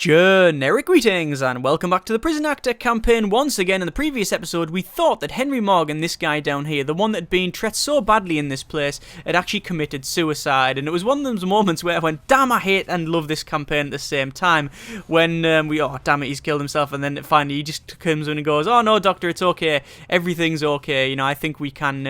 Generic greetings and welcome back to the Prison Actor campaign. Once again, in the previous episode, we thought that Henry Morgan, this guy down here, the one that had been treated so badly in this place, had actually committed suicide. And it was one of those moments where I went, damn, I hate and love this campaign at the same time. When oh, damn it, he's killed himself. And then finally he just comes in and goes, oh no, doctor, it's okay. Everything's okay. You know, I think we can,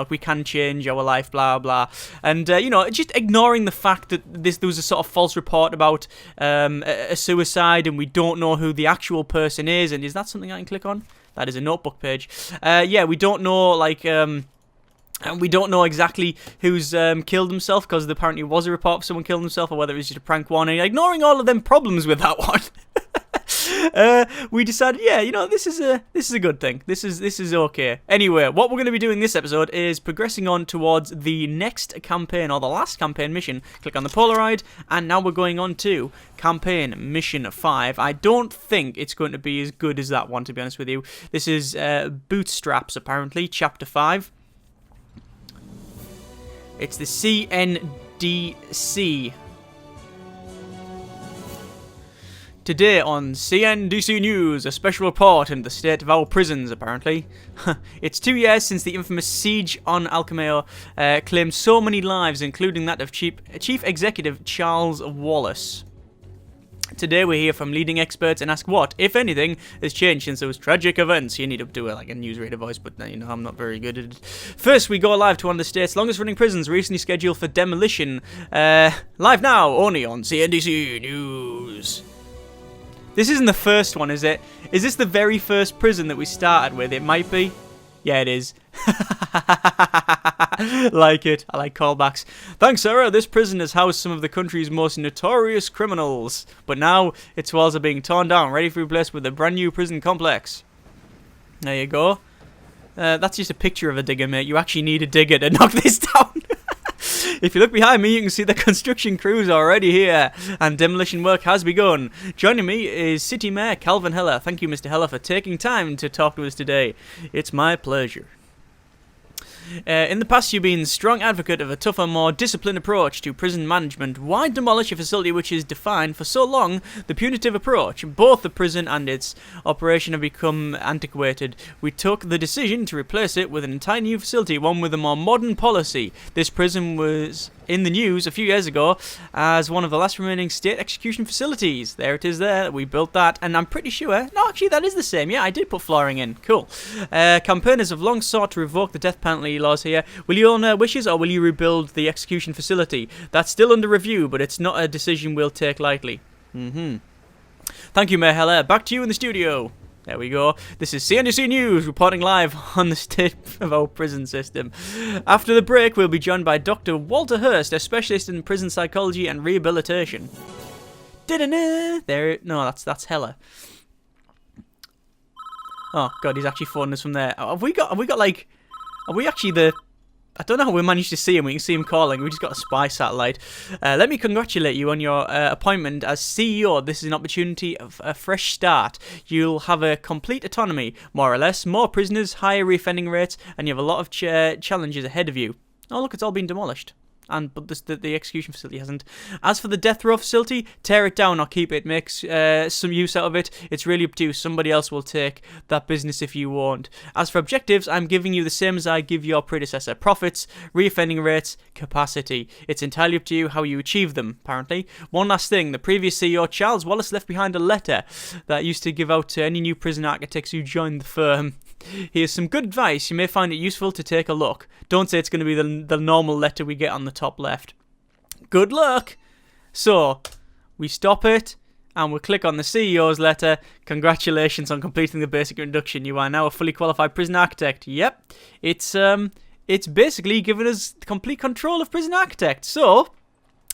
we can change our life, blah, blah. And, just ignoring the fact that there was a sort of false report about a suicide, and we don't know who the actual person is. And is that something I can click on? That is a notebook page. Yeah, we don't know, and we don't know exactly who's killed himself, because apparently there was a report of someone killed himself, or whether it was just a prank one. And ignoring all of them problems with that one, we decided, yeah, this is a good thing. This is okay. Anyway, what we're going to be doing this episode is progressing on towards the next campaign, or the last campaign mission. Click on the Polaroid, and now we're going on to campaign mission 5. I don't think it's going to be as good as that one, to be honest with you. This is Bootstraps, apparently, chapter 5. It's the CNDC. Today on CNDC News, a special report into the state of our prisons, apparently. It's 2 years since the infamous siege on Alcameo claimed so many lives, including that of Chief Executive Charles Wallace. Today we hear from leading experts and ask what, if anything, has changed since those tragic events. You need to do a newsreader voice, but I'm not very good at it. First, we go live to one of the state's longest running prisons, recently scheduled for demolition. Live now, only on CNDC News. This isn't the first one, is it? Is this the very first prison that we started with? It might be. Yeah, it is. Like it. I like callbacks. Thanks, Sarah. This prison has housed some of the country's most notorious criminals. But now, its walls are being torn down, ready to be replaced with a brand new prison complex. There you go. That's just a picture of a digger, mate. You actually need a digger to knock this down. If you look behind me, you can see the construction crews already here, and demolition work has begun. Joining me is City Mayor Calvin Heller. Thank you, Mr. Heller, for taking time to talk to us today. It's my pleasure. In the past, you've been a strong advocate of a tougher, more disciplined approach to prison management. Why demolish a facility which has defined for so long the punitive approach? Both the prison and its operation have become antiquated. We took the decision to replace it with an entirely new facility, one with a more modern policy. This prison was in the news a few years ago as one of the last remaining state execution facilities. There it is there. We built that, and I'm pretty sure... No, actually, that is the same. Yeah, I did put flooring in. Cool. Campaigners have long sought to revoke the death penalty laws here. Will you honor wishes, or will you rebuild the execution facility? That's still under review, but it's not a decision we'll take lightly. Thank you, Mayor Heller. Back to you in the studio. There we go. This is CNDC News, reporting live on the state of our prison system. After the break, we'll be joined by Dr. Walter Hurst, a specialist in prison psychology and rehabilitation. There, no, that's Heller. Oh God, he's actually phoning us from there. Have we got like? Are we actually the... I don't know how we managed to see him. We can see him calling. We just got a spy satellite. Let me congratulate you on your appointment as CEO. This is an opportunity of a fresh start. You'll have a complete autonomy, more or less. More prisoners, higher reoffending rates, and you have a lot of challenges ahead of you. Oh, look, it's all been demolished. But the execution facility hasn't. As for the death row facility, tear it down or keep it. Make some use out of it. It's really up to you. Somebody else will take that business if you won't. As for objectives, I'm giving you the same as I give your predecessor. Profits, reoffending rates, capacity. It's entirely up to you how you achieve them, apparently. One last thing. The previous CEO, Charles Wallace, left behind a letter that used to give out to any new prison architects who joined the firm. Here's some good advice. You may find it useful to take a look. Don't say it's going to be the normal letter we get on the top left. Good luck! So, we stop it, and we'll click on the CEO's letter. Congratulations on completing the basic induction. You are now a fully qualified prison architect. Yep. It's basically given us complete control of prison architect. So...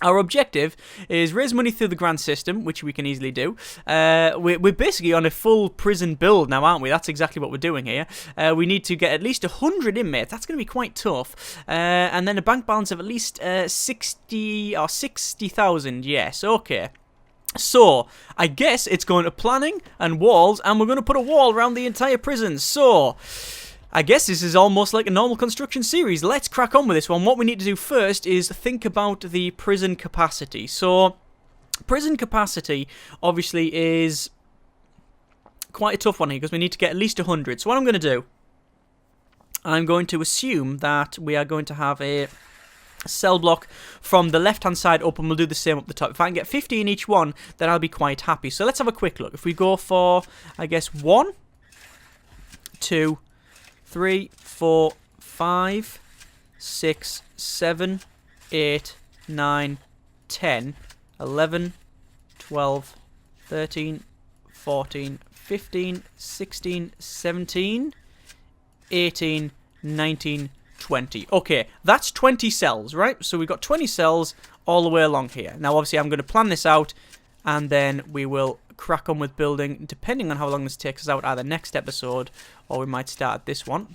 our objective is raise money through the grant system, which we can easily do. We're basically on a full prison build now, aren't we? That's exactly what we're doing here. We need to get at least 100 inmates. That's going to be quite tough. And then a bank balance of at least 60 or 60,000. Yes, okay. So, I guess it's going to planning and walls, and we're going to put a wall around the entire prison. So... I guess this is almost like a normal construction series. Let's crack on with this one. What we need to do first is think about the prison capacity. So, Prison capacity, obviously, is quite a tough one here because we need to get at least 100. So what I'm going to do, I'm going to assume that we are going to have a cell block from the left-hand side up, and we'll do the same up the top. If I can get 50 in each one, then I'll be quite happy. So let's have a quick look. If we go for, I guess, 1, 2, 3, 4, 5, 6, 7, 8, 9, 10, 11, 12, 13, 14, 15, 16, 17, 18, 19, 20. Okay, that's 20 cells, right? So we've got 20 cells all the way along here. Now, obviously, I'm going to plan this out, and then we will crack on with building, depending on how long this takes us out, either next episode, or we might start at this one.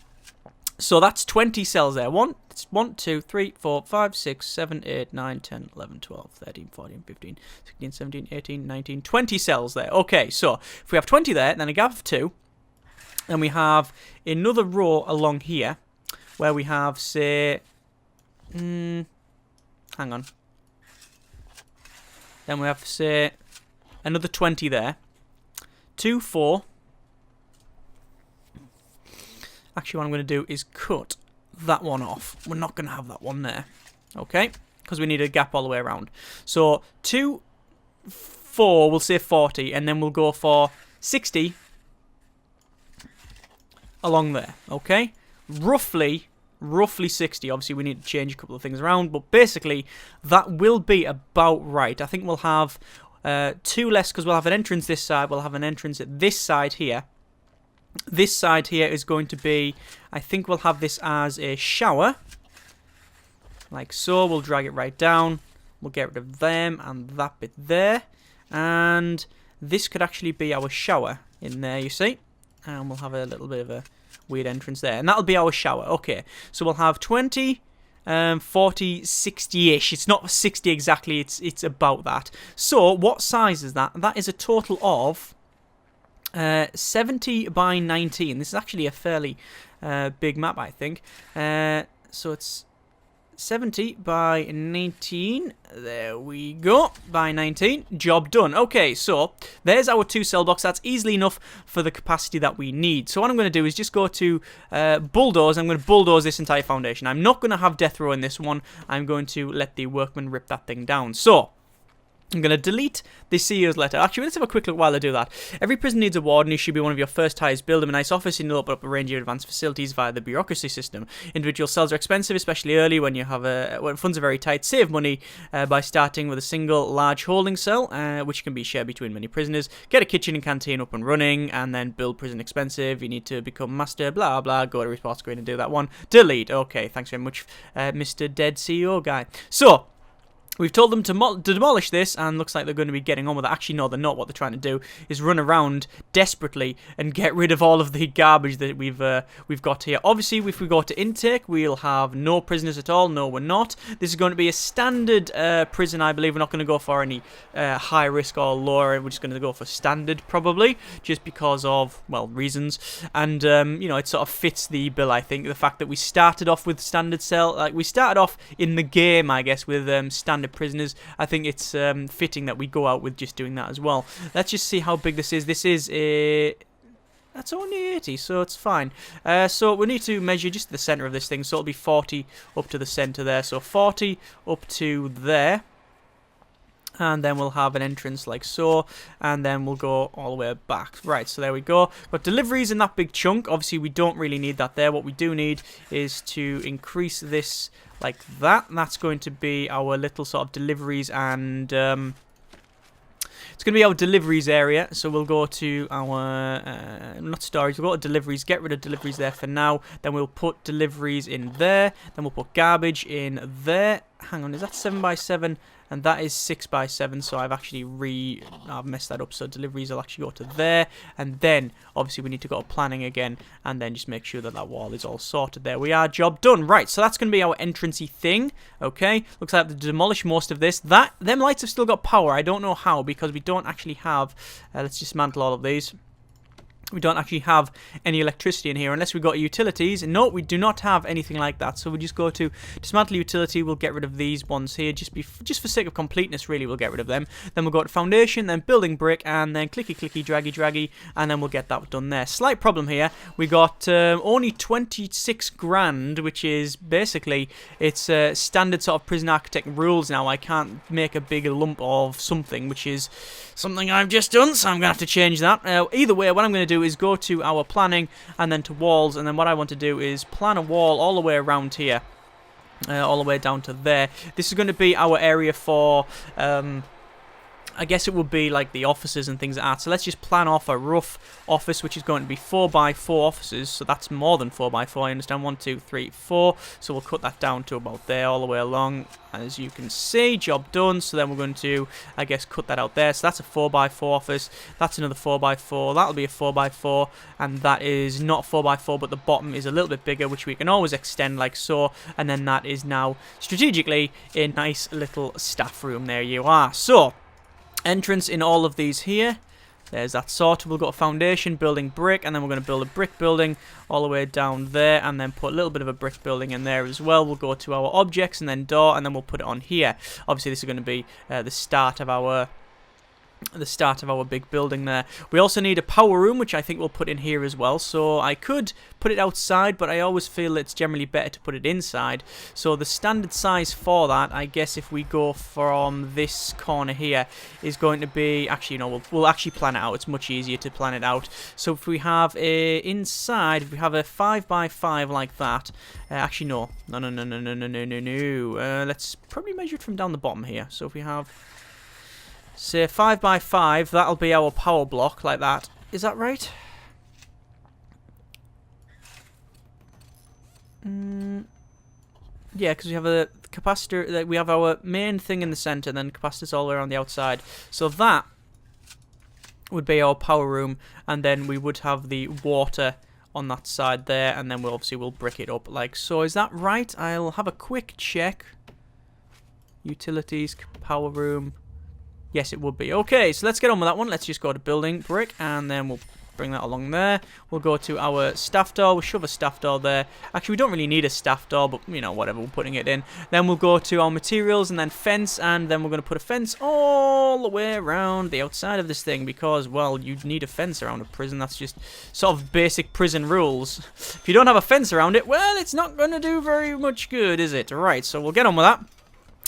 So that's 20 cells there. 1, 2, 3, 4, 5, 6, 7, 8, 9, 10, 11, 12, 13, 14, 15, 16, 17, 18, 19, 20 cells there. Okay, so if we have 20 there, then a gap of 2, then we have another row along here where we have, say, hang on. Then we have, say, another 20 there. 2, 4. Actually, what I'm going to do is cut that one off. We're not going to have that one there. Okay? Because we need a gap all the way around. So, 2, 4, we'll say 40, and then we'll go for 60 along there. Okay? Roughly 60. Obviously, we need to change a couple of things around, but basically, that will be about right. I think we'll have 2 less because we'll have an entrance this side. We'll have an entrance at this side here. This side here is going to be, I think we'll have this as a shower. Like so. We'll drag it right down. We'll get rid of them and that bit there. And this could actually be our shower in there, you see. And we'll have a little bit of a weird entrance there. And that'll be our shower. Okay. So we'll have 20, 40, 60-ish. It's not 60 exactly. It's about that. So what size is that? That is a total of 70 by 19. This is actually a fairly big map, I think. So it's 70 by 19. There we go. By 19. Job done. Okay, so there's our 2 cell blocks. That's easily enough for the capacity that we need. So what I'm going to do is just go to bulldoze. I'm going to bulldoze this entire foundation. I'm not going to have death row in this one. I'm going to let the workmen rip that thing down. So I'm going to delete the CEO's letter. Actually, let's have a quick look while I do that. Every prison needs a warden. He should be one of your first hires. Build him a nice office and open up a range of advanced facilities via the bureaucracy system. Individual cells are expensive, especially early when you have when funds are very tight. Save money by starting with a single large holding cell, which can be shared between many prisoners. Get a kitchen and canteen up and running, and then build prison expensive. You need to become master, blah, blah. Go to report screen and do that one. Delete. Okay, thanks very much, Mr. Dead CEO guy. So, we've told them to demolish this, and looks like they're going to be getting on with it. Actually, no, they're not. What they're trying to do is run around desperately and get rid of all of the garbage that we've got here. Obviously, if we go to intake, we'll have no prisoners at all. No, we're not. This is going to be a standard prison, I believe. We're not going to go for any high risk or lower. We're just going to go for standard, probably, just because of, well, reasons. And, you know, it sort of fits the bill, I think. The fact that we started off with standard cell, like, we started off in the game, I guess, with standard prisoners. I think it's fitting that we go out with just doing that as well. Let's just see how big this is. This is a... That's only 80, so it's fine. So we need to measure just the center of this thing. So it'll be 40 up to the center there. So 40 up to there. And then we'll have an entrance like so, and then we'll go all the way back. Right, so there we go. Got deliveries in that big chunk. Obviously, we don't really need that there. What we do need is to increase this like that. That's going to be our little sort of deliveries, and it's going to be our deliveries area. So we'll go to our, not storage, we'll go to deliveries, get rid of deliveries there for now. Then we'll put deliveries in there. Then we'll put garbage in there. Hang on, is that 7 by 7? And that is 6 by 7, so I've actually I've messed that up, so deliveries will actually go to there, and then, obviously, we need to go to planning again, and then just make sure that that wall is all sorted. There we are, job done. Right, so that's going to be our entrancey thing, okay? Looks like I have to demolish most of this. Them lights have still got power. I don't know how, because we don't actually have, let's dismantle all of these. we don't actually have any electricity in here unless we've got utilities. No, we do not have anything like that. So we just go to dismantle utility. We'll get rid of these ones here just for sake of completeness. Really, we'll get rid of them. Then we'll go to foundation, then building brick, and then clicky clicky draggy draggy, and then we'll get that done there. Slight problem here. We got only 26 grand, which is basically it's standard sort of prison architect rules now. I can't make a bigger lump of something, which is something I've just done, so I'm gonna have to change that. Either way, what I'm gonna do is go to our planning and then to walls, and then what I want to do is plan a wall all the way around here, all the way down to there. This is going to be our area for I guess it would be like the offices and things like that. So let's just plan off a rough office, which is going to be 4x4 offices. So that's more than 4x4, I understand. 1, 2, 3, 4. So we'll cut that down to about there, all the way along. As you can see, job done. So then we're going to, I guess, cut that out there. So that's a 4x4 office. That's another 4x4. That'll be a 4x4. And that is not 4x4, but the bottom is a little bit bigger, which we can always extend like so. And then that is now strategically a nice little staff room. There you are. So entrance in all of these here. There's that sort. We'll go to foundation, building brick, and then we're going to build a brick building all the way down there, and then put a little bit of a brick building in there as well. We'll go to our objects and then door, and then we'll put it on here. Obviously, this is going to be the start of our big building there. We also need a power room, which I think we'll put in here as well. So I could put it outside, but I always feel it's generally better to put it inside. So the standard size for that, I guess if we go from this corner here, is going to be, actually, you know, we'll actually plan it out. It's much easier to plan it out. So if we have a inside, if we have a 5x5 like that, actually no. Let's probably measure it from down the bottom here. So if we have, say, 5x5, that'll be our power block, like that. Is that right? Yeah, because we have a capacitor, we have our main thing in the center, and then capacitors all around the outside. So that would be our power room, and then we would have the water on that side there, and then we'll brick it up like so. Is that right? I'll have a quick check. Utilities, power room. Yes, it would be. Okay, so let's get on with that one. Let's just go to building brick, and then we'll bring that along there. We'll go to our staff door. We'll shove a staff door there. Actually, we don't really need a staff door, but, you know, whatever. We're putting it in. Then we'll go to our materials, and then fence, and then we're going to put a fence all the way around the outside of this thing because, well, you need a fence around a prison. That's just sort of basic prison rules. If you don't have a fence around it, well, it's not going to do very much good, is it? Right, so we'll get on with that.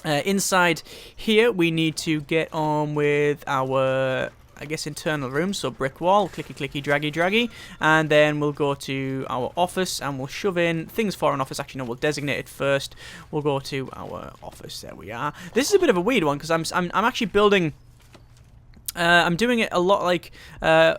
Inside here, we need to get on with our, I guess, internal room. So brick wall, clicky clicky draggy draggy, and then we'll go to our office and we'll shove in things for an office. Actually, no, we'll designate it first. We'll go to our office. There we are. This is a bit of a weird one because I'm actually building. I'm doing it a lot like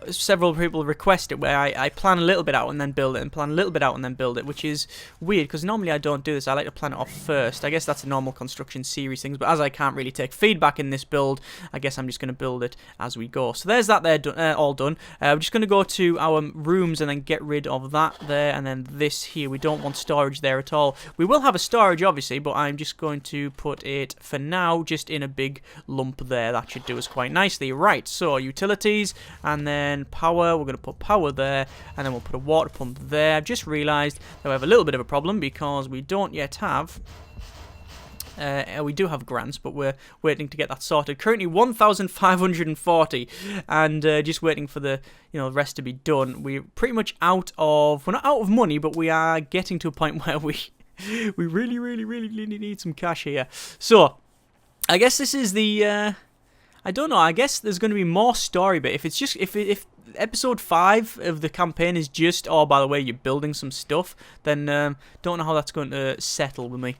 several people request it, where I plan a little bit out and then build it, and plan a little bit out and then build it, which is weird because normally I don't do this. I like to plan it off first. I guess that's a normal construction series things, but as I can't really take feedback in this build, I guess I'm just going to build it as we go. So there's that there, all done. We're just going to go to our rooms and then get rid of that there, and then this here. We don't want storage there at all. We will have a storage, obviously, but I'm just going to put it, for now, just in a big lump there. That should do us quite nicely. Right, so utilities, and then power. We're going to put power there, and then we'll put a water pump there. I've just realised that we have a little bit of a problem because we don't yet have... we do have grants, but we're waiting to get that sorted. Currently 1,540, and just waiting for the rest to be done. We're pretty much out of... We're not out of money, but we are getting to a point where we really need some cash here. So I guess this is the... I don't know. I guess there's going to be more story, but if it's just if episode 5 of the campaign is just, oh, by the way, you're building some stuff, then don't know how that's going to settle with me.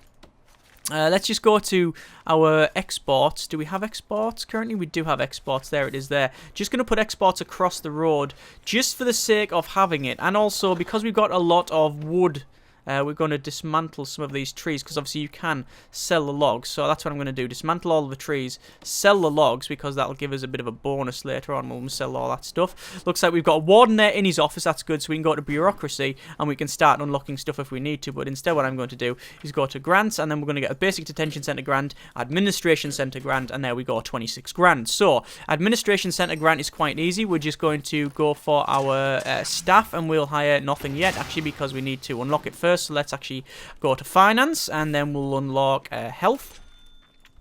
Let's just go to our exports. Do we have exports currently? We do have exports. There it is there. Just going to put exports across the road just for the sake of having it. And also because we've got a lot of wood we're going to dismantle some of these trees, because obviously you can sell the logs. So that's what I'm going to do. Dismantle all of the trees, sell the logs, because that'll give us a bit of a bonus later on when we sell all that stuff. Looks like we've got a warden there in his office. That's good. So we can go to bureaucracy and we can start unlocking stuff if we need to. But instead what I'm going to do is go to grants, and then we're going to get a basic detention centre grant, administration centre grant, and there we go, 26 grand. So administration centre grant is quite easy. We're just going to go for our staff, and we'll hire nothing yet, actually, because we need to unlock it first. So let's actually go to finance, and then we'll unlock health.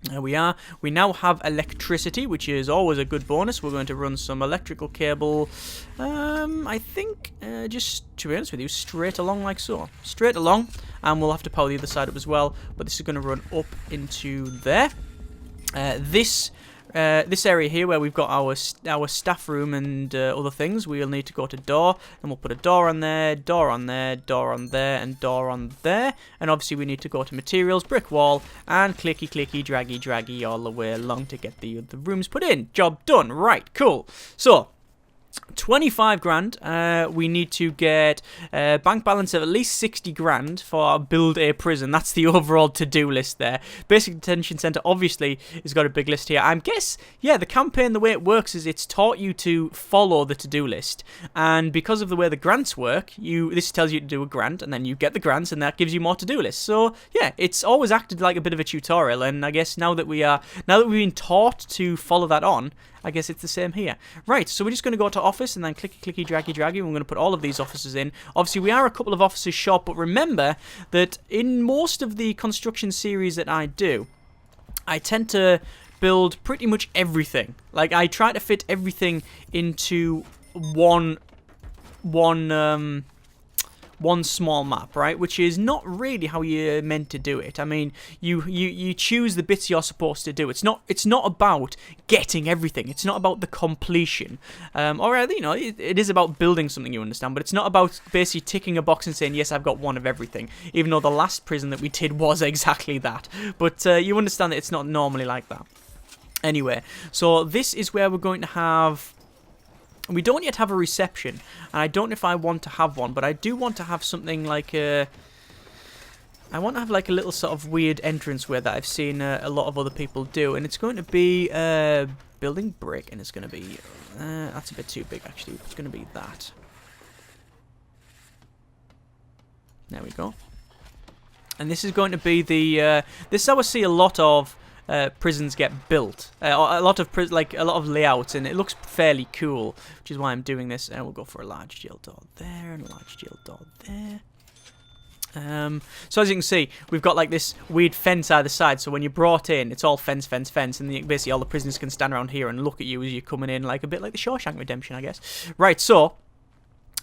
There we are. We now have electricity, which is always a good bonus. We're going to run some electrical cable, I think, just to be honest with you, straight along like so. Straight along, and we'll have to power the other side up as well, but this is going to run up into there. This area here where we've got our staff room and other things, we'll need to go to door, and we'll put a door on there, door on there, door on there, and door on there. And obviously we need to go to materials, brick wall, and clicky clicky draggy draggy all the way along to get the rooms put in. Job done. Right, cool. So 25 grand. We need to get a bank balance of at least 60 grand for build a prison. That's the overall to-do list there. Basic detention centre obviously has got a big list here. I guess, yeah, the campaign, the way it works is it's taught you to follow the to-do list. And because of the way the grants work, this tells you to do a grant, and then you get the grants, and that gives you more to-do lists. So, yeah, it's always acted like a bit of a tutorial, and I guess now that we've been taught to follow that on, I guess it's the same here. Right, so we're just going to go to office and then clicky, clicky, draggy, draggy. We're going to put all of these offices in. Obviously, we are a couple of offices short, but remember that in most of the construction series that I do, I tend to build pretty much everything. Like, I try to fit everything into one small map, right? Which is not really how you're meant to do it. I mean, you choose the bits you're supposed to do. It's not about getting everything. It's not about the completion. Or you know, it is about building something, you understand, but it's not about basically ticking a box and saying, yes, I've got one of everything, even though the last prison that we did was exactly that. But you understand that it's not normally like that. Anyway, so this is where we're going to have... We don't yet have a reception, and I don't know if I want to have one, but I do want to have something like a... I want to have like a little sort of weird entranceway that I've seen a lot of other people do, and it's going to be building brick, and it's going to be... that's a bit too big, actually. It's going to be that. There we go. And this is going to be the... this is how I see a lot of... prisons get built, a lot of layouts, and it looks fairly cool, which is why I'm doing this. And we'll go for a large jail door there and a large jail door there. So as you can see, we've got like this weird fence either side, so when you're brought in, it's all fence, fence, fence, and basically all the prisoners can stand around here and look at you as you're coming in, like a bit like the Shawshank Redemption, I guess. Right, so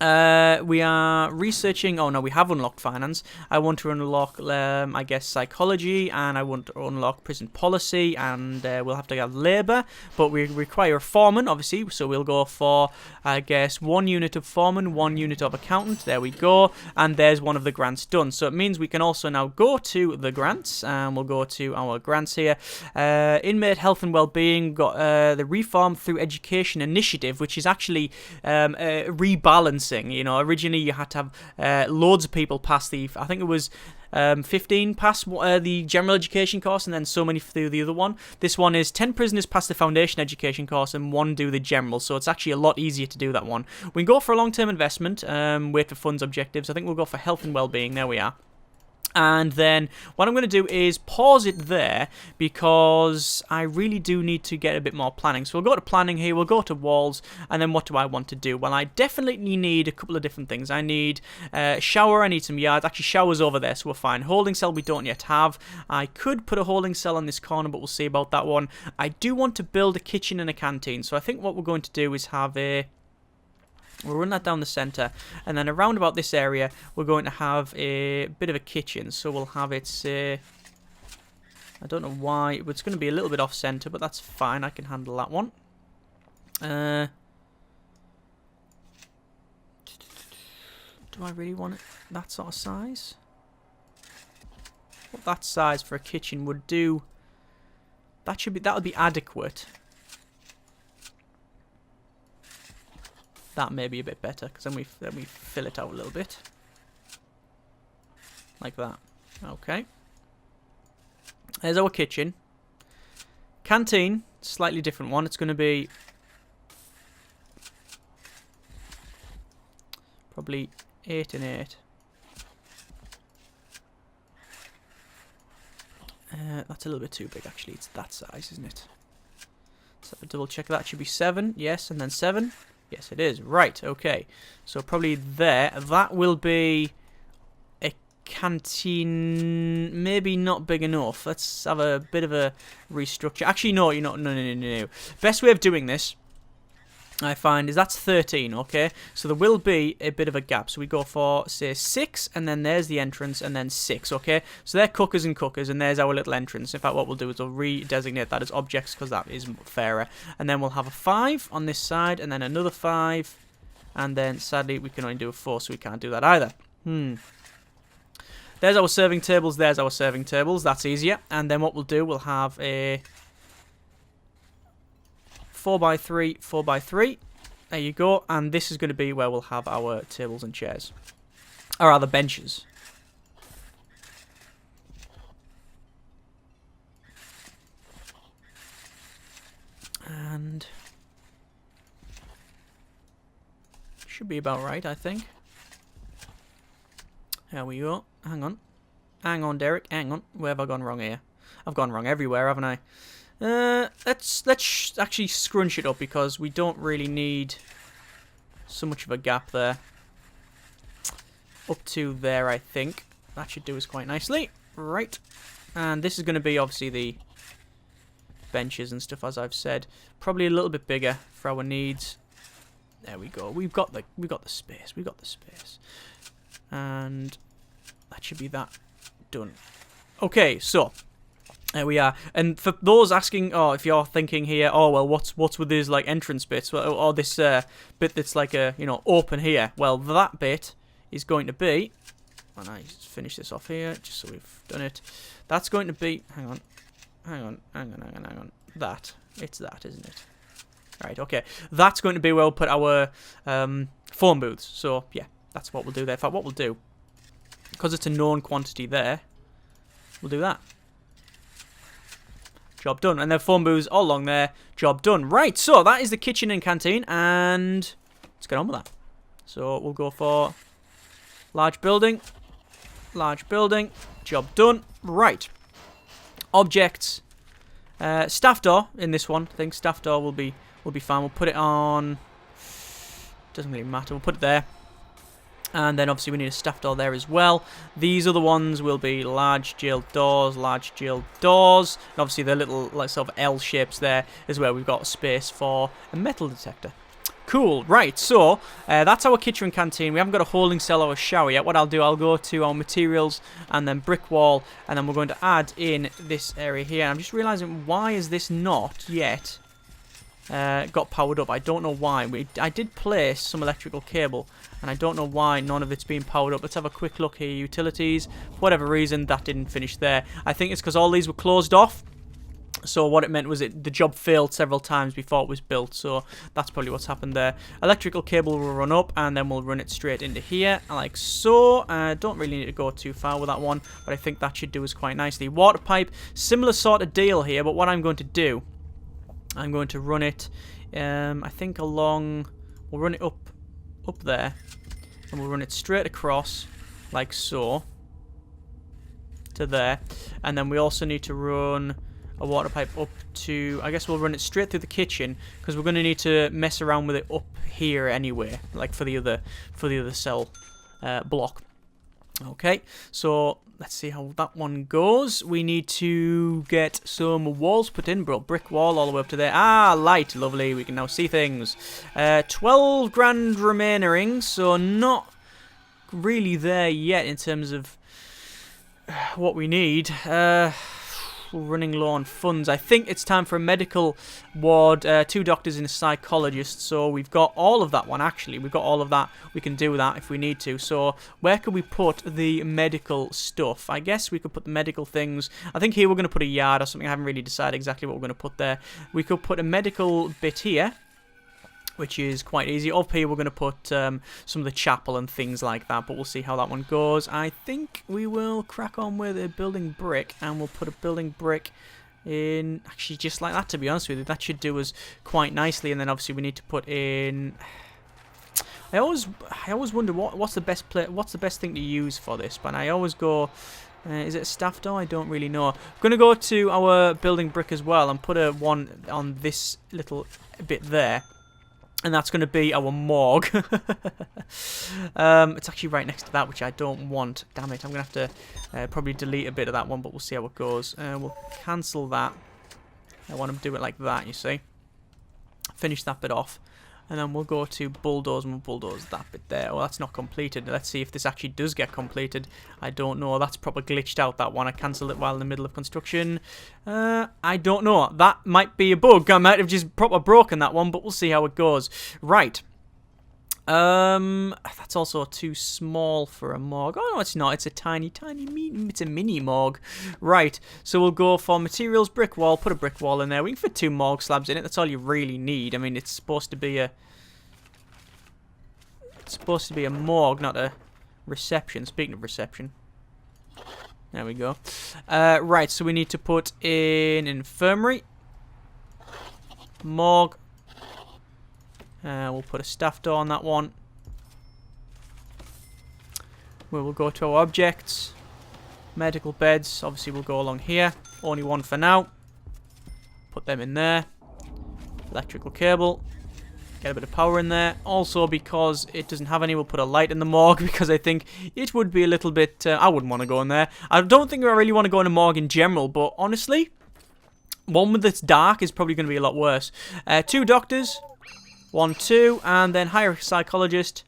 we are researching... Oh, no, we have unlocked finance. I want to unlock, I guess, psychology, and I want to unlock prison policy, and we'll have to have labour, but we require a foreman, obviously, so we'll go for, I guess, 1 unit of foreman, 1 unit of accountant. There we go, and there's one of the grants done. So it means we can also now go to the grants, and we'll go to our grants here. Inmate health and well-being, got the Reform Through Education Initiative, which is actually rebalancing. You know, originally you had to have loads of people pass the... I think it was 15 pass the general education course, and then so many through the other one. This one is 10 prisoners pass the foundation education course and 1 do the general, so it's actually a lot easier to do that one. We can go for a long-term investment, wait for funds objectives. I think we'll go for health and well-being. There we are. And then what I'm going to do is pause it there, because I really do need to get a bit more planning. So we'll go to planning here, we'll go to walls, and then what do I want to do? Well, I definitely need a couple of different things. I need a shower, I need some yards. Actually, shower's over there, so we're fine. Holding cell we don't yet have. I could put a holding cell on this corner, but we'll see about that one. I do want to build a kitchen and a canteen, so I think what we're going to do is have a... We'll run that down the centre, and then around about this area, we're going to have a bit of a kitchen. So we'll have it, I don't know why, it's going to be a little bit off-centre, but that's fine. I can handle that one. Do I really want it that sort of size? What that size for a kitchen would do, that would be adequate. That may be a bit better, because then we fill it out a little bit. like that. Okay. There's our kitchen. Canteen, slightly different one. It's going to be probably 8 and 8. That's a little bit too big, actually. It's that size, isn't it? So double check that. Should be 7. Yes, and then 7. Yes, it is. Right, okay. So probably there. That will be a canteen. Maybe not big enough. Let's have a bit of a restructure. Actually, no, you're not. No. Best way of doing this, I find, is that's 13, okay? So there will be a bit of a gap. So we go for, say, 6, and then there's the entrance, and then 6, okay? So they're cookers and cookers, and there's our little entrance. In fact, what we'll do is we'll redesignate that as objects, because that is fairer. And then we'll have a 5 on this side, and then another 5, and then, sadly, we can only do a 4, so we can't do that either. There's our serving tables, there's our serving tables. That's easier. And then what we'll do, we'll have a 4x3, 4x3. There you go. And this is going to be where we'll have our tables and chairs. Or rather, benches. And should be about right, I think. There we go. Hang on. Hang on, Derek. Hang on. Where have I gone wrong here? I've gone wrong everywhere, haven't I? Let's actually scrunch it up, because we don't really need so much of a gap there. Up to there, I think. That should do us quite nicely. Right. And this is going to be, obviously, the benches and stuff, as I've said. Probably a little bit bigger for our needs. There we go. We've got the space. We've got the space. And that should be that done. Okay, so there we are. And for those asking, if you're thinking here, well, what's with these like entrance bits, or this bit that's like a open here? Well, that bit is going to be, and I just finish this off here, just so we've done it. That's going to be, hang on. That, it's that, isn't it? Right, okay. That's going to be where we'll put our phone booths. So yeah, that's what we'll do there. In fact, what we'll do, because it's a known quantity there, we'll do that. Job done. And then phone booths all along there. Job done. Right, so that is the kitchen and canteen, and let's get on with that. So we'll go for large building. Large building. Job done. Right. Objects. Staff door in this one. I think staff door will be fine. We'll put it on. Doesn't really matter. We'll put it there. And then obviously we need a staff door there as well. These other ones will be large jail doors, large jail doors. And obviously the little like sort of L shapes there is where we've got space for a metal detector. Cool, right, so that's our kitchen and canteen. We haven't got a holding cell or a shower yet. What I'll do, I'll go to our materials and then brick wall, and then we're going to add in this area here. I'm just realising, why is this not yet got powered up? I don't know why. I did place some electrical cable, and I don't know why none of it's been powered up. Let's have a quick look here. Utilities. For whatever reason, that didn't finish there. I think it's because all these were closed off. So what it meant was the job failed several times before it was built. So that's probably what's happened there. Electrical cable will run up, and then we'll run it straight into here, like so. Don't really need to go too far with that one, but I think that should do us quite nicely. Water pipe, similar sort of deal here, but what I'm going to do, I'm going to run it, I think along, we'll run it up there, and we'll run it straight across, like so, to there. And then we also need to run a water pipe up to, I guess we'll run it straight through the kitchen, because we're going to need to mess around with it up here anyway, like for the other cell block. Okay, so let's see how that one goes. We need to get some walls put in, bro. Brick wall all the way up to there. Ah, light, lovely. We can now see things. 12 grand remaining, so not really there yet in terms of what we need. We're running low on funds. I think it's time for a medical ward, 2 doctors and a psychologist. So we've got all of that one, actually. We've got all of that. We can do that if we need to. So where could we put the medical stuff? I guess we could put the medical things. I think here we're going to put a yard or something. I haven't really decided exactly what we're going to put there. We could put a medical bit here. which is quite easy. Up here, we're going to put some of the chapel and things like that, but we'll see how that one goes. I think we will crack on with a building brick, and we'll put a building brick in, actually, just like that, to be honest with you. That should do us quite nicely, and then obviously we need to put in... I always wonder what's the best thing to use for this, but I always go... is it a staff door? I don't really know. I'm going to go to our building brick as well and put a one on this little bit there. And that's going to be our morgue. It's actually right next to that, which I don't want. Damn it, I'm going to have to probably delete a bit of that one, but we'll see how it goes. We'll cancel that. I want to do it like that, you see. Finish that bit off. And then we'll go to bulldoze and we'll bulldoze that bit there. Well, that's not completed. Let's see if this actually does get completed. I don't know. That's probably glitched out, that one. I cancelled it while in the middle of construction. I don't know. That might be a bug. I might have just proper broken that one, but we'll see how it goes. Right. That's also too small for a morgue. Oh, no, it's not. It's a tiny, it's a mini morgue. Right, so we'll go for materials, brick wall, put a brick wall in there. We can fit 2 morgue slabs in it. That's all you really need. I mean, it's supposed to be a... It's supposed to be a morgue, not a reception. Speaking of reception. There we go. Right, so we need to put in infirmary. Morgue. We'll put a staff door on that one. We will go to our objects. Medical beds. Obviously, we'll go along here. Only one for now. Put them in there. Electrical cable. Get a bit of power in there. Also, because it doesn't have any, we'll put a light in the morgue because I think it would be a little bit... I wouldn't want to go in there. I don't think I really want to go in a morgue in general, but honestly, one that's dark is probably going to be a lot worse. 2 doctors. 1, 2, and then hire a psychologist.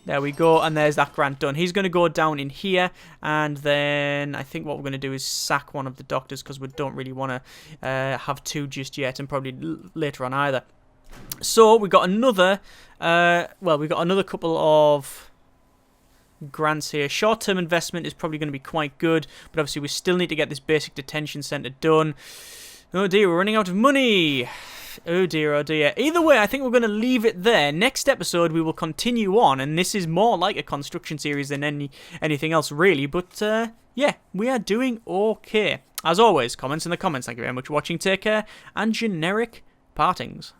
There we go, and there's that grant done. He's going to go down in here, and then I think what we're going to do is sack one of the doctors because we don't really want to have 2 just yet, and probably later on either. So we got another, well, we got another couple of grants here. Short-term investment is probably going to be quite good, but obviously we still need to get this basic detention centre done. Oh dear, we're running out of money. Oh dear, oh dear. Either way, I think we're going to leave it there. Next episode, we will continue on, and this is more like a construction series than anything else, really. But, yeah, we are doing okay. As always, comments in the comments. Thank you very much for watching. Take care, and generic partings.